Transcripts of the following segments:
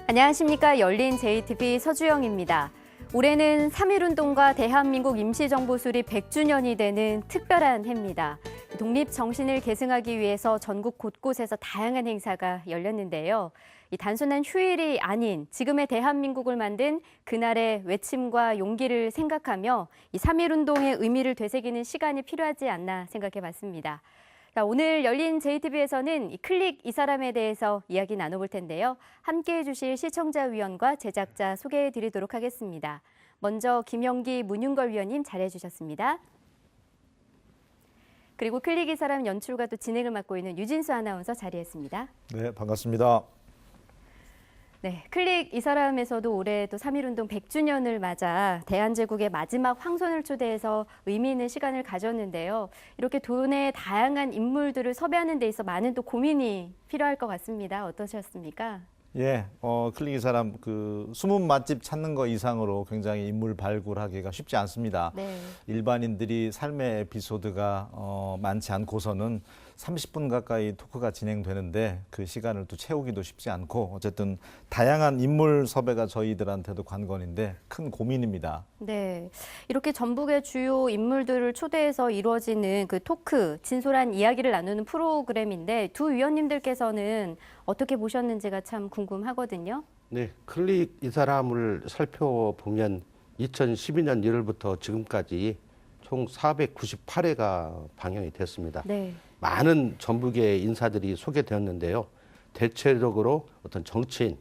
안녕하십니까. 열린 JTB 서주영입니다. 올해는 3.1운동과 대한민국 임시정부 수립 100주년이 되는 특별한 해입니다. 독립정신을 계승하기 위해서 전국 곳곳에서 다양한 행사가 열렸는데요. 이 단순한 휴일이 아닌 지금의 대한민국을 만든 그날의 외침과 용기를 생각하며 이 3.1운동의 의미를 되새기는 시간이 필요하지 않나 생각해봤습니다. 오늘 열린 JTB에서는 이 클릭 이 사람에 대해서 이야기 나눠볼 텐데요. 함께해 주실 시청자위원과 제작자 소개해 드리도록 하겠습니다. 먼저 김영기 문윤걸 위원님 잘해주셨습니다. 그리고 클릭 이 사람 연출과 또 진행을 맡고 있는 유진수 아나운서 자리했습니다. 네, 반갑습니다. 네, 클릭 이 사람에서도 올해 또 3.1운동 100주년을 맞아 대한제국의 마지막 황손을 초대해서 의미 있는 시간을 가졌는데요. 이렇게 도내의 다양한 인물들을 섭외하는 데 있어 많은 또 고민이 필요할 것 같습니다. 어떠셨습니까? 예, 클릭 이 사람 숨은 맛집 찾는 거 이상으로 굉장히 인물 발굴하기가 쉽지 않습니다. 네. 일반인들이 삶의 에피소드가 많지 않고서는 30분 가까이 토크가 진행되는데 그 시간을 또 채우기도 쉽지 않고 어쨌든 다양한 인물 섭외가 저희들한테도 관건인데 큰 고민입니다. 네, 이렇게 전국의 주요 인물들을 초대해서 이루어지는 그 토크, 진솔한 이야기를 나누는 프로그램인데 두 위원님들께서는 어떻게 보셨는지가 참 궁금하거든요. 네, 클릭 이 사람을 살펴보면 2012년 1월부터 지금까지 총 498회가 방영이 됐습니다. 네. 많은 전북의 인사들이 소개되었는데요. 대체적으로 어떤 정치인,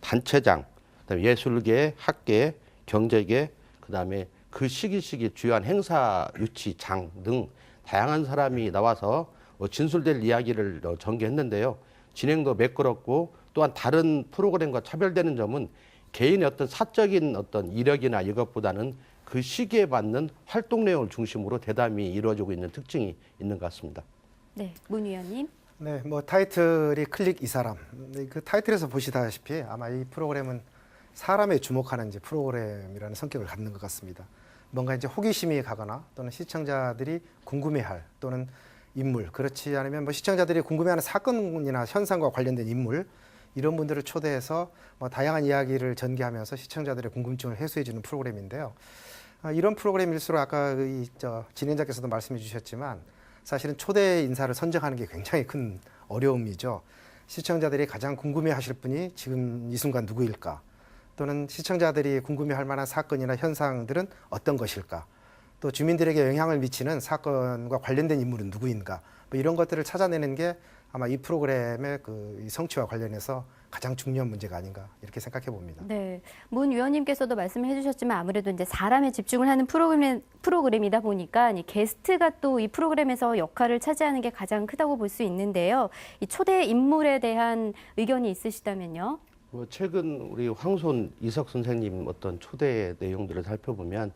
단체장, 그다음에 예술계, 학계, 경제계, 그다음에 그 시기 주요한 행사 유치장 등 다양한 사람이 나와서 진술될 이야기를 전개했는데요. 진행도 매끄럽고 또한 다른 프로그램과 차별되는 점은 개인의 어떤 사적인 어떤 이력이나 이것보다는 그 시기에 맞는 활동 내용을 중심으로 대담이 이루어지고 있는 특징이 있는 것 같습니다. 네, 문 위원님. 네, 뭐 타이틀이 클릭 이 사람. 그 타이틀에서 보시다시피 아마 이 프로그램은 사람에 주목하는 이제 프로그램이라는 성격을 갖는 것 같습니다. 뭔가 이제 호기심이 가거나 또는 시청자들이 궁금해할 또는 인물, 그렇지 않으면 뭐 시청자들이 궁금해하는 사건이나 현상과 관련된 인물 이런 분들을 초대해서 뭐 다양한 이야기를 전개하면서 시청자들의 궁금증을 해소해주는 프로그램인데요. 이런 프로그램일수록 아까 진행자께서도 말씀해 주셨지만 사실은 초대 인사를 선정하는 게 굉장히 큰 어려움이죠. 시청자들이 가장 궁금해하실 분이 지금 이 순간 누구일까? 또는 시청자들이 궁금해할 만한 사건이나 현상들은 어떤 것일까? 또 주민들에게 영향을 미치는 사건과 관련된 인물은 누구인가? 뭐 이런 것들을 찾아내는 게 아마 이 프로그램의 이 성취와 관련해서 가장 중요한 문제가 아닌가 이렇게 생각해 봅니다. 네, 문 위원님께서도 말씀을 해주셨지만 아무래도 이제 사람에 집중을 하는 프로그램이다 보니까 이 게스트가 또 이 프로그램에서 역할을 차지하는 게 가장 크다고 볼 수 있는데요. 이 초대 인물에 대한 의견이 있으시다면요? 최근 우리 황손 이석 선생님 어떤 초대 내용들을 살펴보면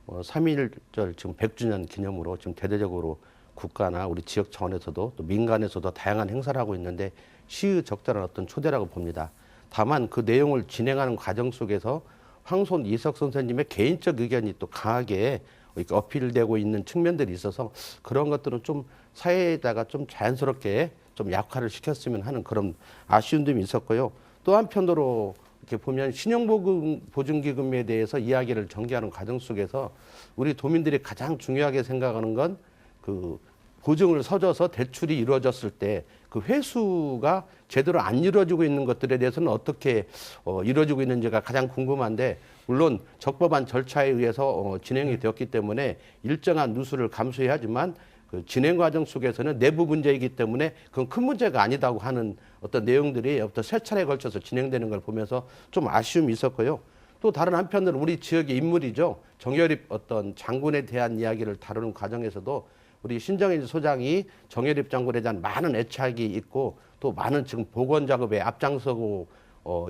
3.1절 지금 100주년 기념으로 지금 대대적으로 국가나 우리 지역 차원에서도 또 민간에서도 다양한 행사를 하고 있는데 시의적절한 어떤 초대라고 봅니다. 다만 그 내용을 진행하는 과정 속에서 황손 이석 선생님의 개인적 의견이 또 강하게 이렇게 어필되고 있는 측면들이 있어서 그런 것들은 좀 사회에다가 좀 자연스럽게 좀 약화를 시켰으면 하는 그런 아쉬운 점이 있었고요. 또 한편으로 이렇게 보면 신용보증기금에 대해서 이야기를 전개하는 과정 속에서 우리 도민들이 가장 중요하게 생각하는 건 그 보증을 서져서 대출이 이루어졌을 때 그 회수가 제대로 안 이루어지고 있는 것들에 대해서는 어떻게 이루어지고 있는지가 가장 궁금한데 물론 적법한 절차에 의해서 진행이 되었기 때문에 일정한 누수를 감수해야 하지만 그 진행 과정 속에서는 내부 문제이기 때문에 그건 큰 문제가 아니다고 하는 어떤 내용들이 어떤 세 차례에 걸쳐서 진행되는 걸 보면서 좀 아쉬움이 있었고요. 또 다른 한편으로 우리 지역의 인물이죠. 정여립 어떤 장군에 대한 이야기를 다루는 과정에서도 우리 신정일 소장이 정여립 장군에 대한 많은 애착이 있고 또 많은 지금 복원 작업에 앞장서고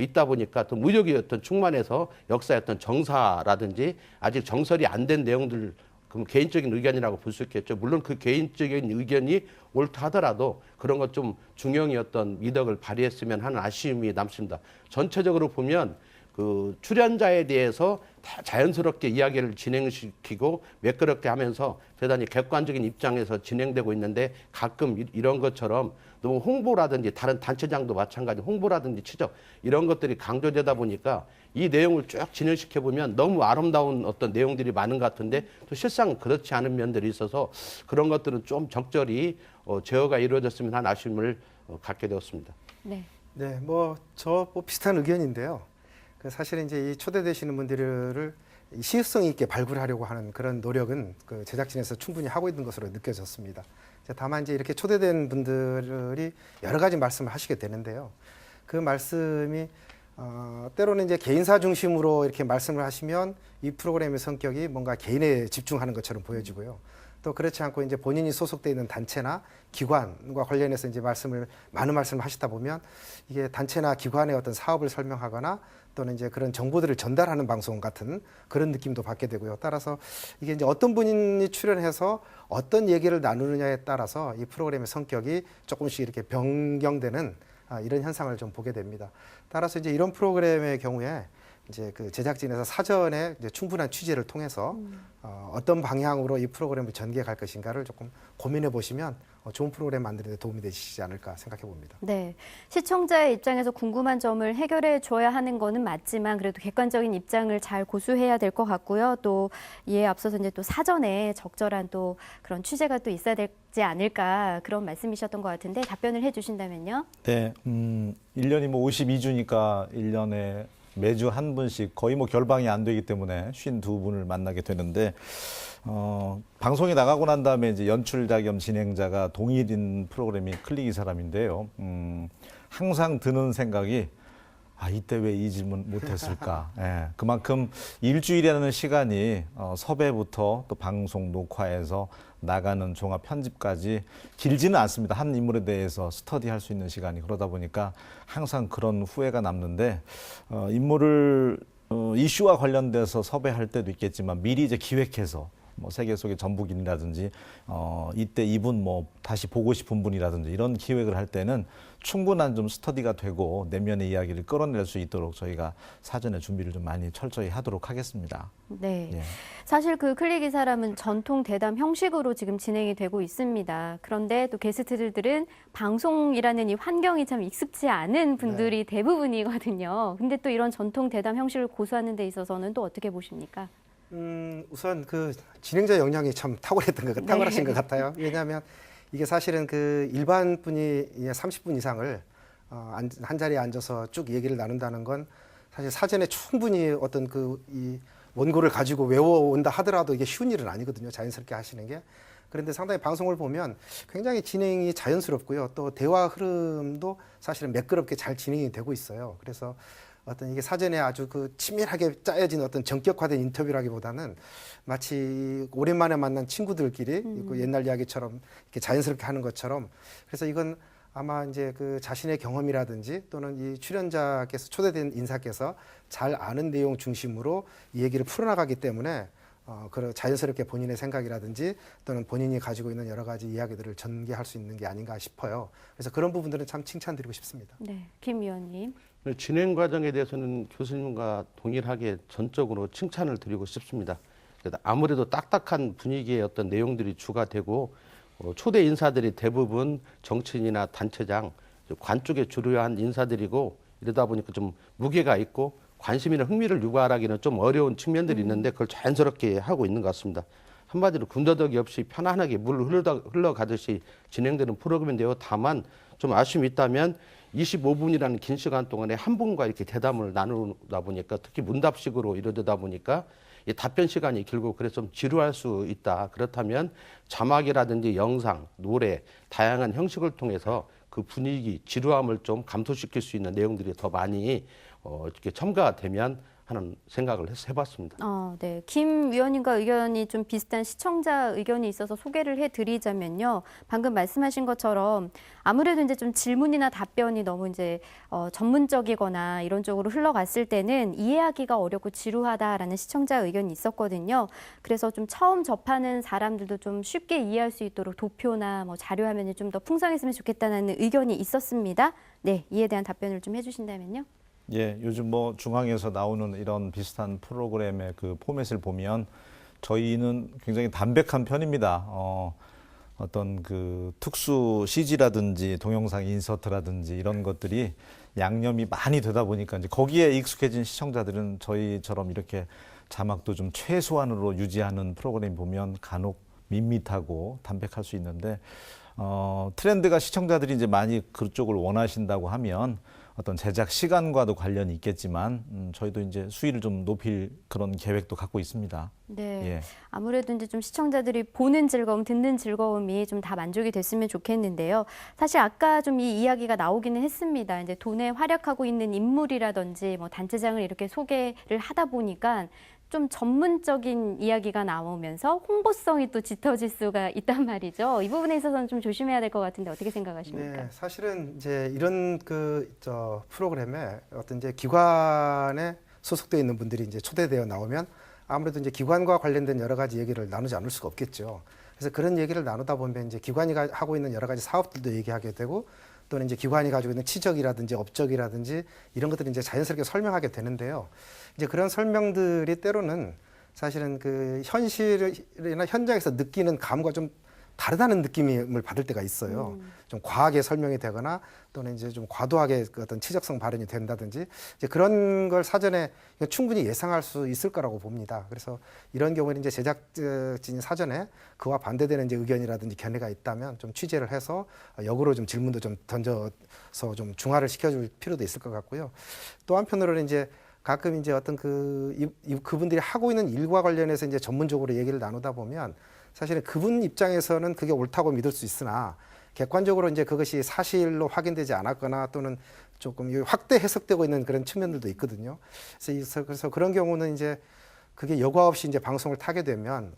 있다 보니까 또 무력이 어떤 충만해서 역사의 어떤 정사라든지 아직 정설이 안 된 내용들 그럼 개인적인 의견이라고 볼 수 있겠죠. 물론 그 개인적인 의견이 옳다 하더라도 그런 것 좀 중용의 어떤 미덕을 발휘했으면 하는 아쉬움이 남습니다. 전체적으로 보면 그 출연자에 대해서 다 자연스럽게 이야기를 진행시키고 매끄럽게 하면서 대단히 객관적인 입장에서 진행되고 있는데 가끔 이런 것처럼 너무 홍보라든지 다른 단체장도 마찬가지 홍보라든지 치적 이런 것들이 강조되다 보니까 이 내용을 쭉 진행시켜 보면 너무 아름다운 어떤 내용들이 많은 것 같은데 또 실상 그렇지 않은 면들이 있어서 그런 것들은 좀 적절히 제어가 이루어졌으면 하는 아쉬움을 갖게 되었습니다. 네. 네, 저 비슷한 의견인데요. 그 사실은 이제 이 초대되시는 분들을 시의성 있게 발굴하려고 하는 그런 노력은 그 제작진에서 충분히 하고 있는 것으로 느껴졌습니다. 다만 이제 이렇게 초대된 분들이 여러 가지 말씀을 하시게 되는데요. 그 말씀이 때로는 이제 개인사 중심으로 이렇게 말씀을 하시면 이 프로그램의 성격이 뭔가 개인에 집중하는 것처럼 보여지고요. 또 그렇지 않고 이제 본인이 소속돼 있는 단체나 기관과 관련해서 이제 많은 말씀을 하시다 보면 이게 단체나 기관의 어떤 사업을 설명하거나 또는 이제 그런 정보들을 전달하는 방송 같은 그런 느낌도 받게 되고요. 따라서 이게 이제 어떤 분이 출연해서 어떤 얘기를 나누느냐에 따라서 이 프로그램의 성격이 조금씩 이렇게 변경되는 이런 현상을 좀 보게 됩니다. 따라서 이제 이런 프로그램의 경우에 이제 그 제작진에서 사전에 이제 충분한 취재를 통해서 어떤 방향으로 이 프로그램을 전개해 갈 것인가를 조금 고민해 보시면 좋은 프로그램 만드는 데 도움이 되시지 않을까 생각해 봅니다. 네. 시청자의 입장에서 궁금한 점을 해결해 줘야 하는 거는 맞지만 그래도 객관적인 입장을 잘 고수해야 될 것 같고요. 또 이에 앞서서 이제 또 사전에 적절한 또 그런 취재가 또 있어야 되지 않을까 그런 말씀이셨던 것 같은데 답변을 해 주신다면요. 네, 1년이 뭐 52주니까 1년에 매주 한 분씩 거의 뭐 결방이 안 되기 때문에 52분을 만나게 되는데 방송이 나가고 난 다음에 이제 연출자 겸 진행자가 동일인 프로그램이 클릭 이 사람인데요. 항상 드는 생각이 이때 왜 이 질문 못했을까. 예, 그만큼 일주일이라는 시간이 섭외부터 또 방송 녹화해서 나가는 종합 편집까지 길지는 않습니다. 한 인물에 대해서 스터디할 수 있는 시간이. 그러다 보니까 항상 그런 후회가 남는데 인물을 이슈와 관련돼서 섭외할 때도 있겠지만 미리 이제 기획해서 뭐 세계 속의 전북인이라든지 이때 이분 뭐 다시 보고 싶은 분이라든지 이런 기획을 할 때는 충분한 좀 스터디가 되고 내면의 이야기를 끌어낼 수 있도록 저희가 사전에 준비를 좀 많이 철저히 하도록 하겠습니다. 네. 예. 사실 그 클릭 이 사람은 전통 대담 형식으로 지금 진행이 되고 있습니다. 그런데 또 게스트들은 방송이라는 이 환경이 참 익숙지 않은 분들이 대부분이거든요. 근데 또 이런 전통 대담 형식을 고수하는 데 있어서는 또 어떻게 보십니까? 우선 그 진행자 역량이 참 탁월하신 것 같아요. 왜냐하면 이게 사실은 그 일반 분이 30분 이상을 한 자리에 앉아서 쭉 얘기를 나눈다는 건 사실 사전에 충분히 어떤 이 원고를 가지고 외워온다 하더라도 이게 쉬운 일은 아니거든요. 자연스럽게 하시는 게. 그런데 상당히 방송을 보면 굉장히 진행이 자연스럽고요. 또 대화 흐름도 사실은 매끄럽게 잘 진행이 되고 있어요. 그래서 어떤 이게 사전에 아주 그 치밀하게 짜여진 어떤 전격화된 인터뷰라기보다는 마치 오랜만에 만난 친구들끼리 그 옛날 이야기처럼 이렇게 자연스럽게 하는 것처럼 그래서 이건 아마 이제 그 자신의 경험이라든지 또는 이 출연자께서 초대된 인사께서 잘 아는 내용 중심으로 이 얘기를 풀어나가기 때문에 자연스럽게 본인의 생각이라든지 또는 본인이 가지고 있는 여러 가지 이야기들을 전개할 수 있는 게 아닌가 싶어요. 그래서 그런 부분들은 참 칭찬드리고 싶습니다. 네, 김 위원님. 진행 과정에 대해서는 교수님과 동일하게 전적으로 칭찬을 드리고 싶습니다. 아무래도 딱딱한 분위기의 어떤 내용들이 주가 되고 초대 인사들이 대부분 정치인이나 단체장, 관 쪽에 주요한 인사들이고 이러다 보니까 좀 무게가 있고 관심이나 흥미를 유발하기는 좀 어려운 측면들이 있는데 그걸 자연스럽게 하고 있는 것 같습니다. 한마디로 군더더기 없이 편안하게 물 흘러가듯이 진행되는 프로그램인데요. 다만 좀 아쉬움이 있다면 25분이라는 긴 시간 동안에 한 분과 이렇게 대담을 나누다 보니까 특히 문답식으로 이루어지다 보니까 이 답변 시간이 길고 그래서 좀 지루할 수 있다. 그렇다면 자막이라든지 영상, 노래, 다양한 형식을 통해서 그 분위기, 지루함을 좀 감소시킬 수 있는 내용들이 더 많이 이렇게 첨가가 되면 하는 생각을 해봤습니다. 네. 김 위원님과 의견이 좀 비슷한 시청자 의견이 있어서 소개를 해드리자면요. 방금 말씀하신 것처럼 아무래도 이제 좀 질문이나 답변이 너무 이제 전문적이거나 이런 쪽으로 흘러갔을 때는 이해하기가 어렵고 지루하다라는 시청자 의견이 있었거든요. 그래서 좀 처음 접하는 사람들도 좀 쉽게 이해할 수 있도록 도표나 뭐 자료 화면이 좀 더 풍성했으면 좋겠다는 의견이 있었습니다. 네, 이에 대한 답변을 좀 해주신다면요. 예, 요즘 뭐 중앙에서 나오는 이런 비슷한 프로그램의 그 포맷을 보면 저희는 굉장히 담백한 편입니다. 어떤 그 특수 CG라든지 동영상 인서트라든지 이런 것들이 양념이 많이 되다 보니까 이제 거기에 익숙해진 시청자들은 저희처럼 이렇게 자막도 좀 최소한으로 유지하는 프로그램 보면 간혹 밋밋하고 담백할 수 있는데 트렌드가 시청자들이 이제 많이 그쪽을 원하신다고 하면 어떤 제작 시간과도 관련이 있겠지만 저희도 이제 수위를 좀 높일 그런 계획도 갖고 있습니다. 네. 예. 아무래도 이제 좀 시청자들이 보는 즐거움, 듣는 즐거움이 좀 다 만족이 됐으면 좋겠는데요. 사실 아까 좀 이 이야기가 나오기는 했습니다. 이제 돈에 활약하고 있는 인물이라든지 뭐 단체장을 이렇게 소개를 하다 보니까 좀 전문적인 이야기가 나오면서 홍보성이 또 짙어질 수가 있단 말이죠. 이 부분에 있어서는 좀 조심해야 될 것 같은데 어떻게 생각하십니까? 네, 사실은 이제 이런 프로그램에 어떤 이제 기관에 소속되어 있는 분들이 이제 초대되어 나오면 아무래도 이제 기관과 관련된 여러 가지 얘기를 나누지 않을 수가 없겠죠. 그래서 그런 얘기를 나누다 보면 이제 기관이 하고 있는 여러 가지 사업들도 얘기하게 되고 또는 이제 기관이 가지고 있는 치적이라든지 업적이라든지 이런 것들을 이제 자연스럽게 설명하게 되는데요. 이제 그런 설명들이 때로는 사실은 그 현실이나 현장에서 느끼는 감과 좀 다르다는 느낌을 받을 때가 있어요. 좀 과하게 설명이 되거나 또는 이제 좀 과도하게 그 어떤 치적성 발현이 된다든지 이제 그런 걸 사전에 충분히 예상할 수 있을 거라고 봅니다. 그래서 이런 경우에는 이제 제작진이 사전에 그와 반대되는 이제 의견이라든지 견해가 있다면 좀 취재를 해서 역으로 좀 질문도 좀 던져서 좀 중화를 시켜줄 필요도 있을 것 같고요. 또 한편으로는 이제 가끔 이제 어떤 그분들이 하고 있는 일과 관련해서 이제 전문적으로 얘기를 나누다 보면 사실은 그분 입장에서는 그게 옳다고 믿을 수 있으나 객관적으로 이제 그것이 사실로 확인되지 않았거나 또는 조금 확대 해석되고 있는 그런 측면들도 있거든요. 그래서 그런 경우는 이제 그게 여과 없이 이제 방송을 타게 되면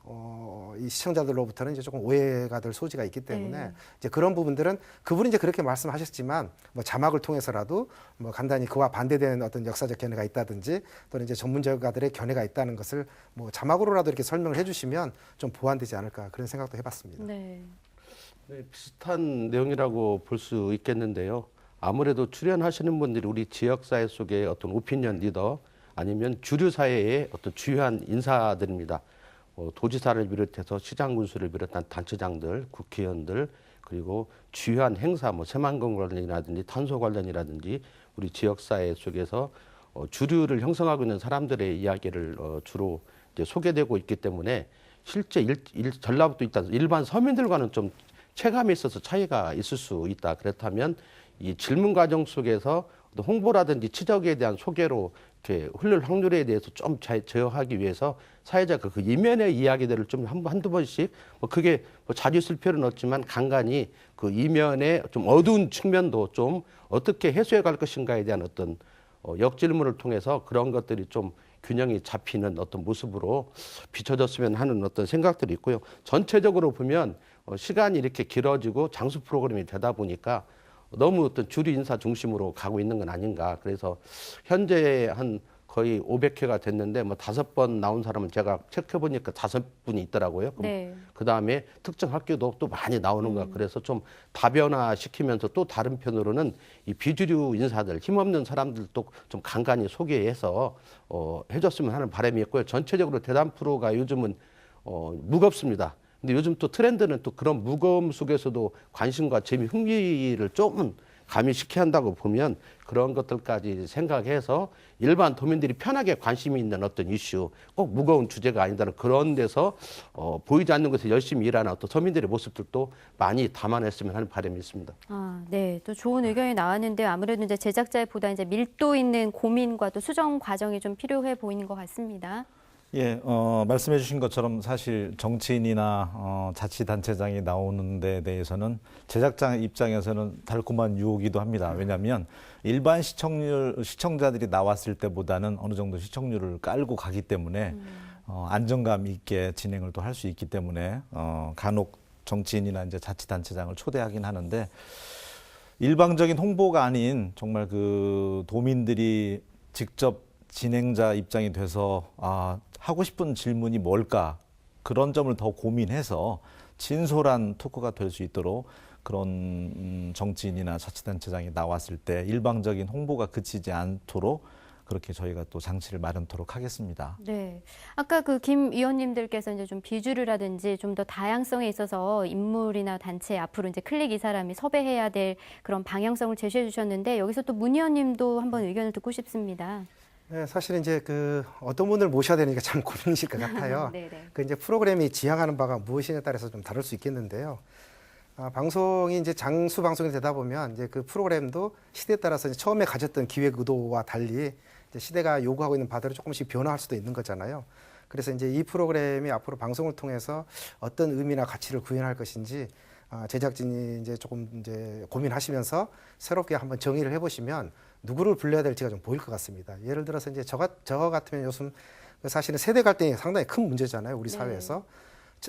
이 시청자들로부터는 이제 조금 오해가 될 소지가 있기 때문에 이제 그런 부분들은 그분이 이제 그렇게 말씀하셨지만 뭐 자막을 통해서라도 뭐 간단히 그와 반대되는 어떤 역사적 견해가 있다든지 또는 이제 전문가들의 견해가 있다는 것을 뭐 자막으로라도 이렇게 설명을 해주시면 좀 보완되지 않을까 그런 생각도 해봤습니다. 네. 네, 비슷한 내용이라고 볼 수 있겠는데요. 아무래도 출연하시는 분들이 우리 지역사회 속의 어떤 오피니언 리더 아니면 주류 사회의 어떤 주요한 인사들입니다. 도지사를 비롯해서 시장군수를 비롯한 단체장들, 국회의원들, 그리고 주요한 행사, 뭐 새만금 관련이라든지 탄소 관련이라든지 우리 지역사회 속에서 주류를 형성하고 있는 사람들의 이야기를 주로 이제 소개되고 있기 때문에 실제 전라북도 있다 일반 서민들과는 좀 체감에 있어서 차이가 있을 수 있다. 그렇다면 이 질문 과정 속에서 홍보라든지 치적에 대한 소개로 이렇게 흐를 확률에 대해서 좀 제어하기 위해서 사회자가 그 이면의 이야기들을 좀 한두 번씩 뭐 그게 뭐 자주 쓸 필요는 없지만 간간히 그 이면의 좀 어두운 측면도 좀 어떻게 해소해 갈 것인가에 대한 어떤 역질문을 통해서 그런 것들이 좀 균형이 잡히는 어떤 모습으로 비춰졌으면 하는 어떤 생각들이 있고요. 전체적으로 보면 시간이 이렇게 길어지고 장수 프로그램이 되다 보니까 너무 어떤 주류 인사 중심으로 가고 있는 건 아닌가. 그래서 현재 한 거의 500회가 됐는데 뭐 5번 나온 사람은 제가 체크해 보니까 5분이 있더라고요. 네. 그 다음에 특정 학교도 또 많이 나오는 거야. 그래서 좀 다변화 시키면서 또 다른 편으로는 이 비주류 인사들, 힘없는 사람들도 좀 간간히 소개해서 해줬으면 하는 바람이 있고요. 전체적으로 대담 프로가 요즘은 무겁습니다. 근데 요즘 또 트렌드는 또 그런 무거움 속에서도 관심과 재미, 흥미를 조금 가미시켜야 한다고 보면 그런 것들까지 생각해서 일반 도민들이 편하게 관심이 있는 어떤 이슈, 꼭 무거운 주제가 아니다는 그런 데서 보이지 않는 것에 열심히 일하는 어떤 서민들의 모습들도 많이 담아냈으면 하는 바람이 있습니다. 아, 네. 또 좋은 의견이 나왔는데 아무래도 이제 제작자보다 이제 밀도 있는 고민과 또 수정 과정이 좀 필요해 보이는 것 같습니다. 예, 말씀해 주신 것처럼 사실 정치인이나 자치단체장이 나오는 데 대해서는 제작자 입장에서는 달콤한 유혹이기도 합니다. 왜냐하면 일반 시청자들이 나왔을 때보다는 어느 정도 시청률을 깔고 가기 때문에 안정감 있게 진행을 또 할 수 있기 때문에 간혹 정치인이나 이제 자치단체장을 초대하긴 하는데 일방적인 홍보가 아닌 정말 그 도민들이 직접 진행자 입장이 돼서 하고 싶은 질문이 뭘까 그런 점을 더 고민해서 진솔한 토크가 될 수 있도록 그런 정치인이나 자치단체장이 나왔을 때 일방적인 홍보가 그치지 않도록 그렇게 저희가 또 장치를 마련토록 하겠습니다. 네. 아까 그 김 위원님들께서 이제 좀 비주를 하든지 좀 더 다양성에 있어서 인물이나 단체 앞으로 이제 클릭 이 사람이 섭외해야 될 그런 방향성을 제시해 주셨는데 여기서 또 문 의원님도 한번 의견을 듣고 싶습니다. 네, 사실 이제 그 어떤 분을 모셔야 되니까 참 고민이실 것 같아요. 네네. 그 이제 프로그램이 지향하는 바가 무엇이냐에 따라서 좀 다를 수 있겠는데요. 방송이 이제 장수 방송이 되다 보면 이제 그 프로그램도 시대에 따라서 이제 처음에 가졌던 기획 의도와 달리 이제 시대가 요구하고 있는 바대로 조금씩 변화할 수도 있는 거잖아요. 그래서 이제 이 프로그램이 앞으로 방송을 통해서 어떤 의미나 가치를 구현할 것인지 제작진이 이제 조금 이제 고민하시면서 새롭게 한번 정의를 해보시면 누구를 불러야 될지가 좀 보일 것 같습니다. 예를 들어서 이제 저 같으면 요즘 사실은 세대 갈등이 상당히 큰 문제잖아요, 우리 네. 사회에서.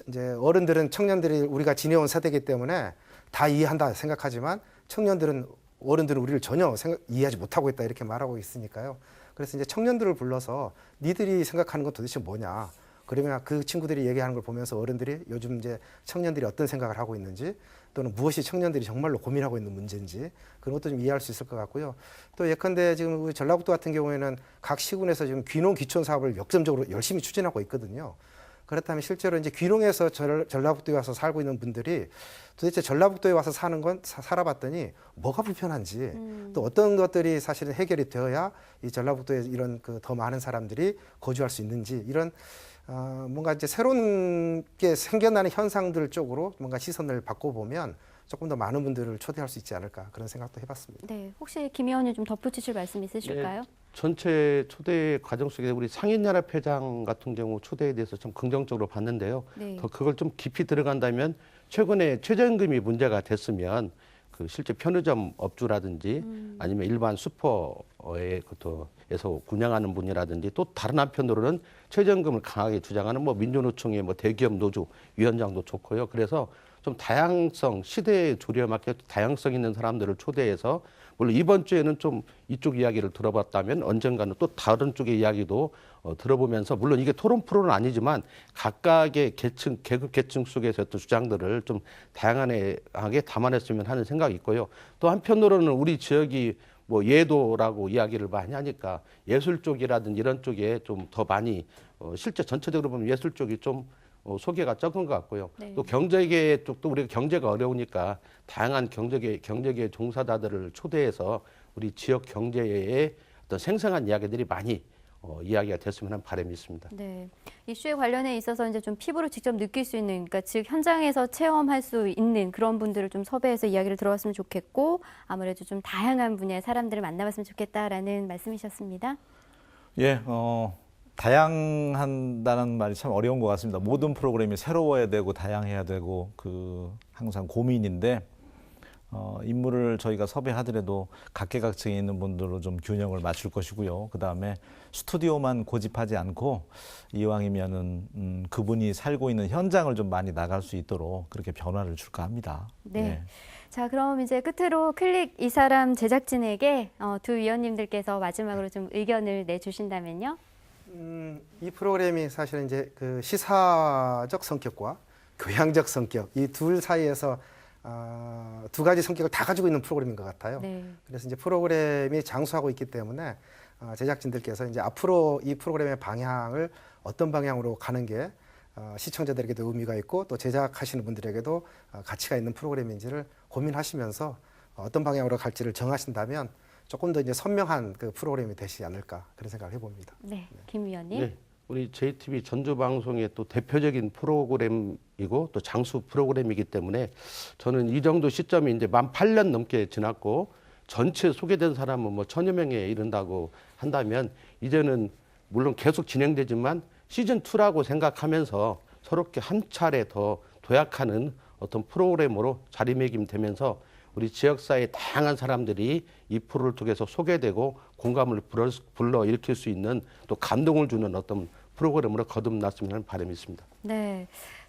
이제 어른들은 청년들이 우리가 지내온 세대이기 때문에 다 이해한다 생각하지만 어른들은 우리를 전혀 이해하지 못하고 있다 이렇게 말하고 있으니까요. 그래서 이제 청년들을 불러서 니들이 생각하는 건 도대체 뭐냐. 그러면 그 친구들이 얘기하는 걸 보면서 어른들이 요즘 이제 청년들이 어떤 생각을 하고 있는지 또는 무엇이 청년들이 정말로 고민하고 있는 문제인지 그런 것도 좀 이해할 수 있을 것 같고요. 또 예컨대 지금 우리 전라북도 같은 경우에는 각 시군에서 지금 귀농 귀촌 사업을 역점적으로 열심히 추진하고 있거든요. 그렇다면 실제로 이제 귀농에서 전라북도에 와서 살고 있는 분들이 도대체 전라북도에 와서 사는 건 살아봤더니 뭐가 불편한지 또 어떤 것들이 사실은 해결이 되어야 이 전라북도에 이런 그 더 많은 사람들이 거주할 수 있는지 이런 뭔가 이제 새로운 게 생겨나는 현상들 쪽으로 뭔가 시선을 바꿔보면 조금 더 많은 분들을 초대할 수 있지 않을까 그런 생각도 해봤습니다. 네. 혹시 김 의원님 좀 덧붙이실 말씀 있으실까요? 전체 초대 과정 속에 우리 상인연합회장 같은 경우 초대에 대해서 좀 긍정적으로 봤는데요. 네. 더 그걸 좀 깊이 들어간다면 최근에 최저임금이 문제가 됐으면 그 실제 편의점 업주라든지 아니면 일반 슈퍼에서 운영하는 분이라든지 또 다른 한편으로는 최저임금을 강하게 주장하는 뭐 민주노총의 뭐 대기업 노조 위원장도 좋고요. 그래서 좀 다양성, 시대의 조리에 맞게 다양성 있는 사람들을 초대해서 물론 이번 주에는 좀 이쪽 이야기를 들어봤다면 언젠가는 또 다른 쪽의 이야기도 들어보면서 물론 이게 토론 프로는 아니지만 각각의 계층, 계급 계층 속에서 어떤 주장들을 좀 다양하게 담아냈으면 하는 생각이 있고요. 또 한편으로는 우리 지역이 뭐 예도라고 이야기를 많이 하니까 예술 쪽이라든지 이런 쪽에 좀 더 많이 실제 전체적으로 보면 예술 쪽이 좀 소개가 적은 것 같고요. 네. 또 경제계 쪽도 우리가 경제가 어려우니까 다양한 경제계 종사자들을 초대해서 우리 지역 경제의 어떤 생생한 이야기들이 많이 이야기가 됐으면 하는 바람이 있습니다. 네. 이슈에 관련해 있어서 이제 좀 피부로 직접 느낄 수 있는, 그러니까 즉 현장에서 체험할 수 있는 그런 분들을 좀 섭외해서 이야기를 들어봤으면 좋겠고 아무래도 좀 다양한 분야의 사람들을 만나봤으면 좋겠다라는 말씀이셨습니다. 예, 다양한다는 말이 참 어려운 것 같습니다. 모든 프로그램이 새로워야 되고 다양해야 되고 그 항상 고민인데 인물을 저희가 섭외하더라도 각계각층에 있는 분들로 좀 균형을 맞출 것이고요. 그 다음에 스튜디오만 고집하지 않고 이왕이면은 그분이 살고 있는 현장을 좀 많이 나갈 수 있도록 그렇게 변화를 줄까 합니다. 네. 예. 자, 그럼 이제 끝으로 클릭 이 사람 제작진에게 두 위원님들께서 마지막으로 좀 의견을 내주신다면요. 이 프로그램이 사실은 이제 그 시사적 성격과 교양적 성격 이 둘 사이에서 두 가지 성격을 다 가지고 있는 프로그램인 것 같아요. 네. 그래서 이제 프로그램이 장수하고 있기 때문에 제작진들께서 이제 앞으로 이 프로그램의 방향을 어떤 방향으로 가는 게 시청자들에게도 의미가 있고 또 제작하시는 분들에게도 가치가 있는 프로그램인지를 고민하시면서 어떤 방향으로 갈지를 정하신다면 조금 더 이제 선명한 그 프로그램이 되시지 않을까 그런 생각을 해봅니다. 네. 김 위원님. 네, 우리 JTB 전주방송의 또 대표적인 프로그램이고 또 장수 프로그램이기 때문에 저는 이 정도 시점이 이제 만 8년 넘게 지났고 전체 소개된 사람은 뭐 1000여 명에 이른다고 한다면 이제는 물론 계속 진행되지만 시즌2라고 생각하면서 서로께 한 차례 더 도약하는 어떤 프로그램으로 자리매김되면서 우리 지역사회의 다양한 사람들이 이 프로를 통해서 소개되고 공감을 불러일으킬 수 있는 또 감동을 주는 어떤 프로그램으로 거듭났으면 하는 바람이 있습니다. 네.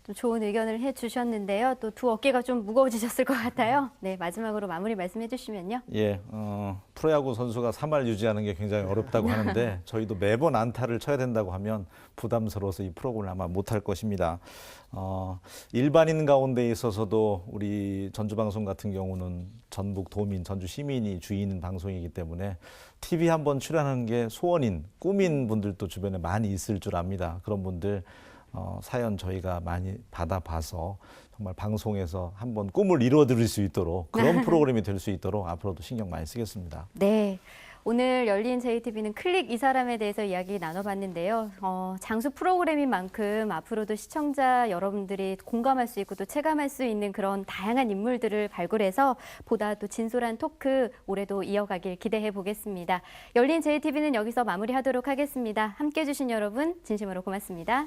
또 좋은 의견을 해주셨는데요. 또 두 어깨가 좀 무거워지셨을 것 같아요. 네, 마지막으로 마무리 말씀해 주시면요. 예, 프로야구 선수가 3할 유지하는 게 굉장히 어렵다고 하는데 저희도 매번 안타를 쳐야 된다고 하면 부담스러워서 이 프로그램을 아마 못할 것입니다. 일반인 가운데 있어서도 우리 전주방송 같은 경우는 전북 도민, 전주 시민이 주인인 방송이기 때문에 TV 한번 출연하는 게 소원인, 꿈인 분들도 주변에 많이 있을 줄 압니다. 그런 분들 사연 저희가 많이 받아봐서 정말 방송에서 한번 꿈을 이루어드릴 수 있도록 그런 프로그램이 될 수 있도록 앞으로도 신경 많이 쓰겠습니다. 네. 오늘 열린 JTB는 클릭 이 사람에 대해서 이야기 나눠봤는데요. 장수 프로그램인 만큼 앞으로도 시청자 여러분들이 공감할 수 있고 또 체감할 수 있는 그런 다양한 인물들을 발굴해서 보다 또 진솔한 토크 올해도 이어가길 기대해 보겠습니다. 열린 JTB는 여기서 마무리하도록 하겠습니다. 함께해 주신 여러분 진심으로 고맙습니다.